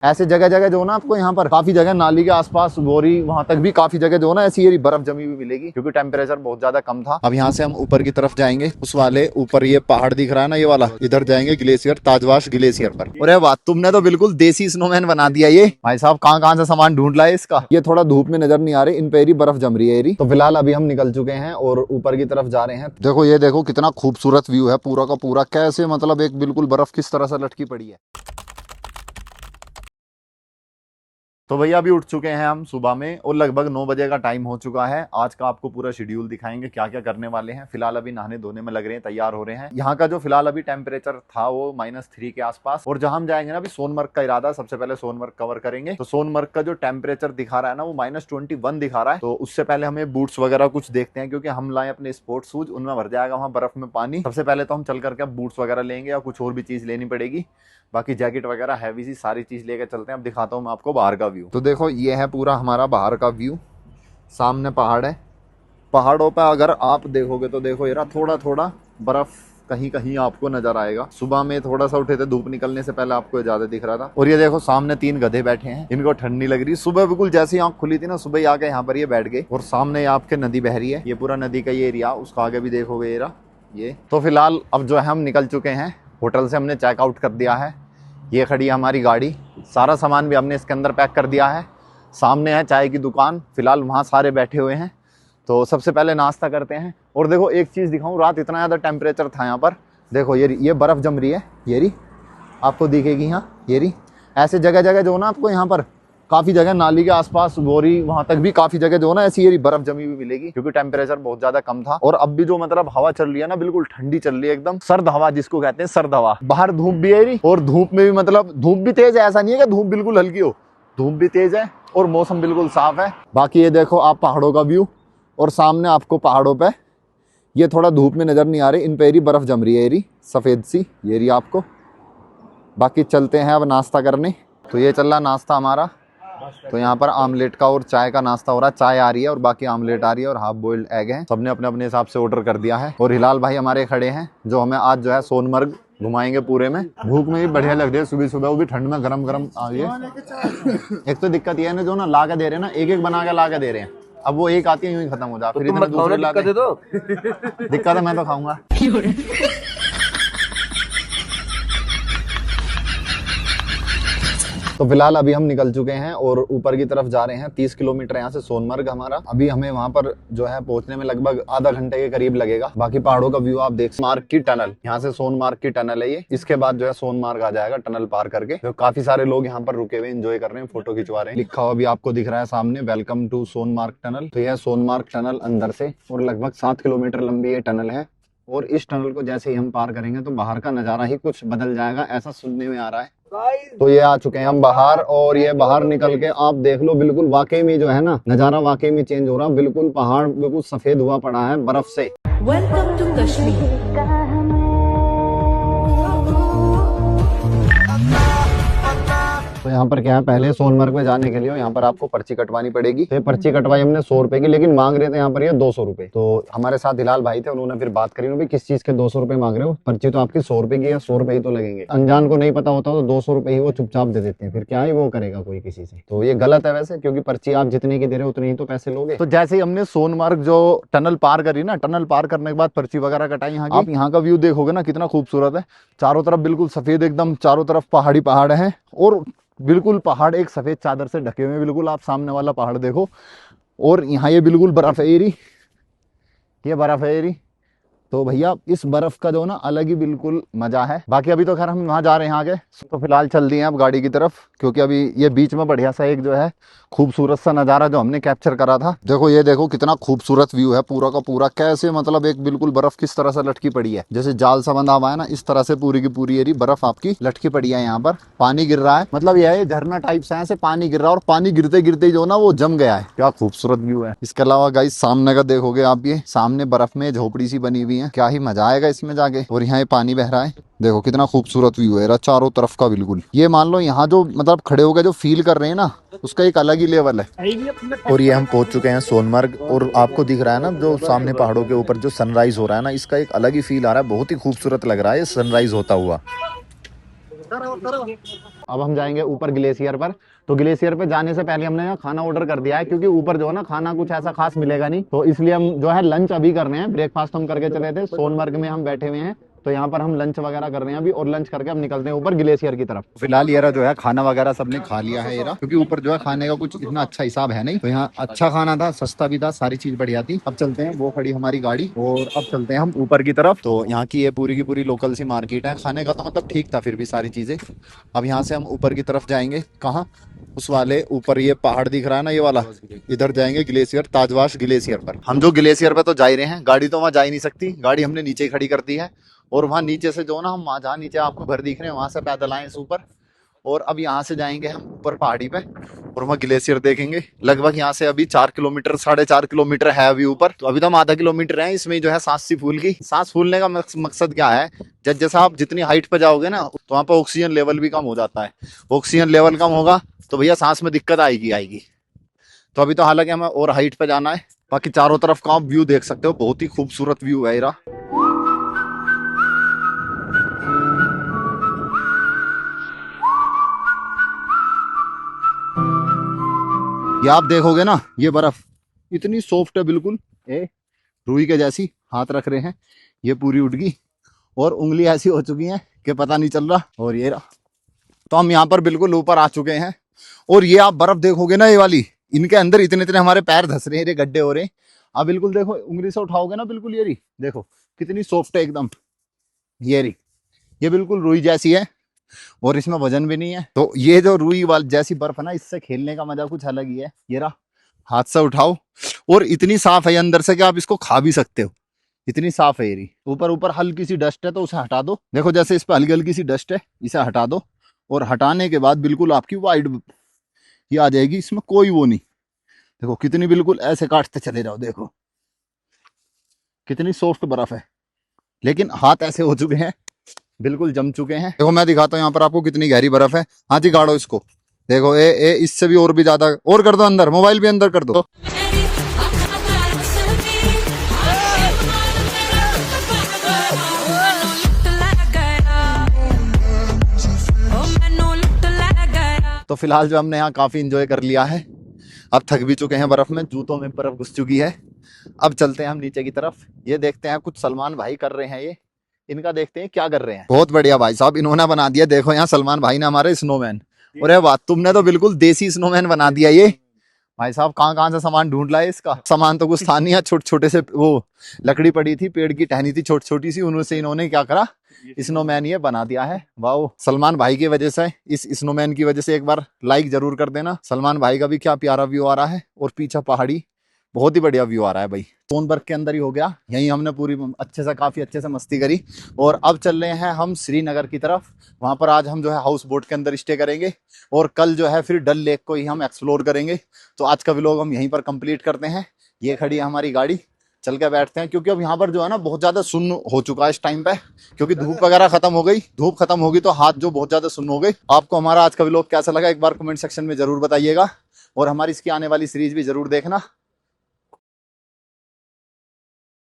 ऐसे जगह जगह जो ना आपको यहाँ पर काफी जगह नाली के आसपास गोरी वहां तक भी काफी जगह जो ना ऐसी ये बर्फ जमी हुई मिलेगी, क्योंकि टेम्परेचर बहुत ज्यादा कम था। अब यहाँ से हम ऊपर की तरफ जाएंगे, उस वाले ऊपर ये पहाड़ दिख रहा है ना ये वाला, इधर जाएंगे ग्लेशियर, ताजवाश ग्लेशियर पर। अरे वाह, तुमने तो बिल्कुल देसी स्नोमैन बना दिया ये भाई साहब। कहाँ से सामान ढूंढ लाए इसका। ये थोड़ा धूप में नजर नहीं आ रही, इन पे ही बर्फ जम रही है। तो फिलहाल अभी हम निकल चुके हैं और ऊपर की तरफ जा रहे हैं। देखो ये देखो कितना खूबसूरत व्यू है पूरा का पूरा, कैसे मतलब एक बिल्कुल बर्फ किस तरह से लटकी पड़ी है। तो भैया अभी उठ चुके हैं हम सुबह में और लगभग 9 बजे का टाइम हो चुका है। आज का आपको पूरा शेड्यूल दिखाएंगे क्या क्या करने वाले हैं। फिलहाल अभी नहाने धोने में लग रहे हैं, तैयार हो रहे हैं। यहाँ का जो फिलहाल अभी टेम्परेचर था वो -3 के आसपास। और जहां हम जाएंगे ना अभी सोनमर्ग का इरादा, सबसे पहले सोनमर्ग कवर करेंगे। तो सोनमर्ग का जो टेम्परेचर दिखा रहा है ना वो -21 दिखा रहा है। तो उससे पहले हमें बूट्स वगैरह कुछ देखते हैं, क्योंकि हम लाए अपने स्पोर्ट्स शूज, उनमें भर जाएगा वहाँ बर्फ में पानी। सबसे पहले तो हम चल करके बूट्स वगैरह लेंगे या कुछ और भी चीज लेनी पड़ेगी। बाकी जैकेट वगैरह हैवी सी सारी चीज लेकर चलते हैं। अब दिखाता हूँ मैं आपको बाहर का व्यू। तो देखो ये है पूरा हमारा बाहर का व्यू। सामने पहाड़ है, पहाड़ों पर अगर आप देखोगे तो देखो यार थोड़ा थोड़ा बर्फ कहीं कहीं आपको नजर आएगा। सुबह में थोड़ा सा उठे थे, धूप निकलने से पहले आपको ज्यादा दिख रहा था। और ये देखो सामने 3 गधे बैठे हैं, इनको ठंड नहीं लग रही। सुबह बिल्कुल जैसे ही आंख खुली थी ना, सुबह ही आके यहाँ पर ये बैठ गए। और सामने आपके नदी बह रही है, ये पूरा नदी का ये एरिया, उसका आगे भी देखोगे ये। तो फिलहाल अब जो है हम निकल चुके हैं होटल से, हमने चेकआउट कर दिया है। ये खड़ी है हमारी गाड़ी, सारा सामान भी हमने इसके अंदर पैक कर दिया है। सामने है चाय की दुकान, फिलहाल वहाँ सारे बैठे हुए हैं। तो सबसे पहले नाश्ता करते हैं। और देखो एक चीज़ दिखाऊं, रात इतना ज़्यादा टेम्परेचर था यहाँ पर। देखो ये बर्फ़ जम रही है, ये रही आपको दिखेगी यहाँ, ये रही। ऐसे जगह जगह जो ना आपको यहाँ पर काफ़ी जगह नाली के आसपास गोरी वहाँ तक भी काफ़ी जगह जो ना ऐसी ये बर्फ जमी हुई मिलेगी, क्योंकि टेम्परेचर बहुत ज़्यादा कम था। और अब भी जो मतलब हवा चल रही है ना बिल्कुल ठंडी चल रही है, एकदम सर्द हवा जिसको कहते हैं, सर्द हवा। बाहर धूप भी है और धूप में भी मतलब धूप भी तेज है, ऐसा नहीं है कि धूप बिल्कुल हल्की हो, धूप भी तेज है और मौसम बिल्कुल साफ है। बाकी ये देखो आप पहाड़ों का व्यू, और सामने आपको पहाड़ों पे ये थोड़ा धूप में नजर नहीं आ रही, इन पे ही बर्फ जम रही है, ये सफेद सी, ये रही आपको। बाकी चलते हैं अब नाश्ता करने। तो ये चल रहा नाश्ता हमारा। तो यहाँ पर आमलेट का और चाय का नाश्ता हो रहा है। चाय आ रही है और बाकी आमलेट आ रही है और हाफ बॉइल्ड एग है। सबने अपने अपने हिसाब से ऑर्डर कर दिया है। और हिलाल भाई हमारे खड़े हैं जो हमें आज जो है सोनमर्ग घुमाएंगे पूरे में। भूख में भी बढ़िया लग रही है, सुबह सुबह वो भी ठंड में गरम गरम आ गई है। एक तो दिक्कत ये है ना, जो ना ला के दे रहे हैं ना, एक एक बना के ला के दे रहे हैं। अब वो एक आती है यूं ही खत्म हो जाती है, फिर दूसरे लाते हैं। दिक्कत है, मैं तो खाऊंगा। तो फिलहाल अभी हम निकल चुके हैं और ऊपर की तरफ जा रहे हैं। 30 किलोमीटर यहाँ से सोनमर्ग हमारा। अभी हमें वहाँ पर जो है पहुंचने में लगभग आधा घंटे के करीब लगेगा। बाकी पहाड़ों का व्यू आप देख, सोनमार्ग की टनल, यहाँ से सोनमार्ग की टनल है ये। इसके बाद जो है सोनमार्ग आ जाएगा टनल पार करके। तो काफी सारे लोग यहाँ पर रुके हुए एंजॉय कर रहे हैं, फोटो खिंचवा रहे हैं। लिखा हुआ भी आपको दिख रहा है सामने, वेलकम टू सोनमार्ग टनल। तो यह सोनमार्ग टनल अंदर से, और लगभग 7 किलोमीटर लंबी ये टनल है। और इस टनल को जैसे ही हम पार करेंगे तो बाहर का नजारा ही कुछ बदल जाएगा, ऐसा सुनने में आ रहा है। तो ये आ चुके हैं हम बाहर, और ये बाहर निकल के आप देख लो, बिल्कुल वाकई में जो है ना नजारा वाकई में चेंज हो रहा है। बिल्कुल पहाड़ बिल्कुल सफेद हुआ पड़ा है बर्फ से। Welcome to Kashmir. तो यहाँ पर क्या है, पहले सोनमर्ग में जाने के लिए यहाँ पर आपको पर्ची कटवानी पड़ेगी। तो ये पर्ची कटवाई हमने 100 रुपए की, लेकिन मांग रहे थे यहाँ पर ये 200 रुपए। तो हमारे साथ हिलाल भाई थे, उन्होंने फिर बात करी, भाई किस चीज के 200 रुपए मांग रहे हो, पर्ची तो आपकी 100 रुपए की है, 100 रुपए ही तो लगेंगे। अनजान को नहीं पता होता तो 200 रुपए ही वो चुपचाप दे देते हैं, फिर क्या ही वो करेगा कोई किसी से। तो ये गलत है वैसे, क्योंकि पर्ची आप जितने की दे रहे हो उतने ही तो पैसे लोगे। तो जैसे ही हमने सोनमर्ग जो टनल पार करी ना, टनल पार करने के बाद पर्ची वगैरह कटाई यहाँ की। आप यहाँ का व्यू देखोगे ना कितना खूबसूरत है, चारों तरफ बिल्कुल सफेद, एकदम चारों तरफ पहाड़ी पहाड़ है। और बिल्कुल पहाड़ एक सफेद चादर से ढके हुए हैं। बिल्कुल आप सामने वाला पहाड़ देखो, और यहाँ ये बिल्कुल बर्फ है, ये बर्फ है। तो भैया इस बर्फ का जो ना अलग ही बिल्कुल मजा है। बाकी अभी तो खैर हम वहां जा रहे हैं आगे। तो फिलहाल चल दिए हैं अब गाड़ी की तरफ, क्योंकि अभी ये बीच में बढ़िया सा एक जो है खूबसूरत सा नजारा जो हमने कैप्चर करा था। देखो ये देखो कितना खूबसूरत व्यू है पूरा का पूरा, कैसे मतलब एक बिल्कुल बर्फ किस तरह से लटकी पड़ी है, जैसे जाल सा बंधा हुआ है ना, इस तरह से पूरी की पूरी एरी बर्फ आपकी लटकी पड़ी है। यहाँ पर पानी गिर रहा है, मतलब यह है झरना टाइप से ऐसे पानी गिर रहा है, और पानी गिरते गिरते जो ना वो जम गया है। क्या खूबसूरत व्यू है। इसके अलावा गाइस सामने का देखोगे आप, ये सामने बर्फ में झोपड़ी सी बनी हुई है, क्या ही मजा आएगा इसमें जाके। और यहाँ ये पानी बह रहा है, देखो कितना खूबसूरत व्यू है चारों तरफ का। बिल्कुल ये मान लो यहाँ जो मतलब खड़े होकर जो फील कर रहे हैं ना, उसका एक अलग ही लेवल है। और ये हम पहुंच चुके हैं सोनमर्ग, और आपको दिख रहा है ना जो सामने पहाड़ों के ऊपर जो सनराइज हो रहा है ना, इसका एक अलग ही फील आ रहा है, बहुत ही खूबसूरत लग रहा है ये सनराइज होता हुआ। अब हम जाएंगे ऊपर ग्लेशियर पर। तो ग्लेशियर पे जाने से पहले हमने यहाँ खाना ऑर्डर कर दिया है, क्योंकि ऊपर जो है ना खाना कुछ ऐसा खास मिलेगा नहीं, तो इसलिए हम जो है लंच अभी कर रहे हैं। ब्रेकफास्ट हम करके चले थे, सोनमर्ग में हम बैठे हुए हैं, तो यहाँ पर हम लंच वगैरह कर रहे हैं अभी, और लंच करके हम निकलते हैं ऊपर ग्लेशियर की तरफ। फिलहाल ये जो है खाना वगैरह सबने खा लिया है ये, क्योंकि ऊपर जो है खाने का कुछ इतना अच्छा हिसाब है नहीं, तो यहाँ अच्छा खाना था, सस्ता भी था, सारी चीज बढ़िया थी। अब चलते हैं, वो खड़ी हमारी गाड़ी, और अब चलते हैं हम ऊपर की तरफ। तो यहाँ की ये पूरी की पूरी लोकल सी मार्केट है, खाने का तो मतलब ठीक था फिर भी सारी चीजें। अब यहाँ से हम ऊपर की तरफ जाएंगे, कहाँ, उस वाले ऊपर ये पहाड़ दिख रहा है ना ये वाला, इधर जाएंगे ग्लेशियर, ताजवाश ग्लेशियर पर। हम जो ग्लेशियर पे तो जा ही रहे हैं, गाड़ी तो वहाँ जा ही नहीं सकती, गाड़ी हमने नीचे ही खड़ी कर दी है। और वहाँ नीचे से जो ना हम जहाँ नीचे आपको घर दिख रहे हैं वहां से पैदल आए इस ऊपर, और अब यहाँ से जाएंगे हम ऊपर पहाड़ी पे, और वहाँ ग्लेशियर देखेंगे। लगभग यहाँ से अभी 4 किलोमीटर 4.5 किलोमीटर है अभी ऊपर, तो अभी तो हम आधा किलोमीटर है इसमें जो है सांस सी फूल की। सांस फूलने का मकसद क्या है, जैसा आप जितनी हाइट पे जाओगे ना, तो वहाँ पर ऑक्सीजन लेवल भी कम हो जाता है। ऑक्सीजन लेवल कम होगा तो भैया सांस में दिक्कत आएगी। तो अभी तो हालांकि हमें और हाइट पे जाना है। बाकी चारों तरफ का आप व्यू देख सकते हो, बहुत ही खूबसूरत व्यू है ये। ये आप देखोगे ना, ये बर्फ इतनी सॉफ्ट है, बिल्कुल रुई के जैसी। हाथ रख रहे हैं, ये पूरी उठ गई, और उंगली ऐसी हो चुकी है कि पता नहीं चल रहा। और ये रहा, तो हम यहाँ पर बिल्कुल ऊपर आ चुके हैं। और ये आप बर्फ देखोगे ना, ये वाली, इनके अंदर इतने इतने हमारे पैर धस रहे हैं, ये गड्ढे हो रहे हैं। आप बिल्कुल देखो, उंगली से उठाओगे ना, बिल्कुल ये रही, देखो कितनी सॉफ्ट है एकदम। ये रही, ये बिल्कुल रुई जैसी है, और इसमें वजन भी नहीं है। तो ये जो रुई वाली जैसी बर्फ है ना, इससे खेलने का मजा कुछ अलग ही है। ये रहा, हाथ से उठाओ, और इतनी साफ है अंदर से कि आप इसको खा भी सकते हो, इतनी साफ है ये। ऊपर ऊपर हल्की सी डस्ट है, तो उसे हटा दो। देखो जैसे इस पर हल्की हल्की सी डस्ट है, इसे हटा दो, और हटाने के बाद बिल्कुल आपकी वाइड ये आ जाएगी, इसमें कोई वो नहीं। देखो कितनी, बिल्कुल ऐसे काटते चले जाओ, देखो कितनी सॉफ्ट बर्फ है। लेकिन हाथ ऐसे हो चुके हैं, बिल्कुल जम चुके हैं। देखो मैं दिखाता हूँ यहाँ पर आपको कितनी गहरी बर्फ है। हाँ जी, गाड़ो इसको, देखो ए इससे भी और भी ज्यादा, और कर दो अंदर, मोबाइल भी अंदर कर दो। तो फिलहाल जो हमने यहाँ काफी इंजॉय कर लिया है, अब थक भी चुके हैं बर्फ में, जूतों में बर्फ घुस चुकी है। अब चलते हैं हम नीचे की तरफ। ये देखते हैं कुछ सलमान भाई कर रहे हैं, ये इनका देखते हैं क्या कर रहे हैं। बहुत बढ़िया भाई साहब, इन्होंने बना दिया, देखो यहाँ सलमान भाई ने हमारे स्नोमैन। अरे वाह, तुमने तो बिल्कुल देसी स्नोमैन बना दिया। ये भाई साहब कहाँ से सामान ढूंढ लाए, इसका सामान तो कुछ था नहीं है, छोटे छोटे से वो लकड़ी पड़ी थी, पेड़ की टहनी थी छोटी छोटी सी, उन्होंने इन्होंने क्या करा, स्नोमैन ये बना दिया है। वाह, सलमान भाई की वजह से, इस स्नोमैन की वजह से एक बार लाइक जरूर कर देना। सलमान भाई का भी क्या प्यारा व्यू आ रहा है, और पीछे पहाड़ी, बहुत ही बढ़िया व्यू आ रहा है भाई। सोनबर्ग के अंदर ही हो गया, यहीं हमने पूरी अच्छे से, काफी अच्छे से मस्ती करी। और अब चल रहे हैं हम श्रीनगर की तरफ। वहां पर आज हम जो है हाउस बोट के अंदर स्टे करेंगे, और कल जो है फिर डल लेक को ही हम एक्सप्लोर करेंगे। तो आज का व्लॉग हम यहीं पर कंप्लीट करते हैं। ये खड़ी है हमारी गाड़ी, चल के बैठते हैं, क्योंकि अब यहाँ पर जो है ना बहुत ज्यादा सुन्न हो चुका है इस टाइम पे, क्योंकि धूप वगैरह खत्म हो गई। धूप खत्म होगी तो हाथ जो बहुत ज्यादा सुन्न हो गई। आपको हमारा आज का व्लॉग कैसा लगा एक बार कमेंट सेक्शन में जरूर बताइएगा, और हमारी इसकी आने वाली सीरीज भी जरूर देखना।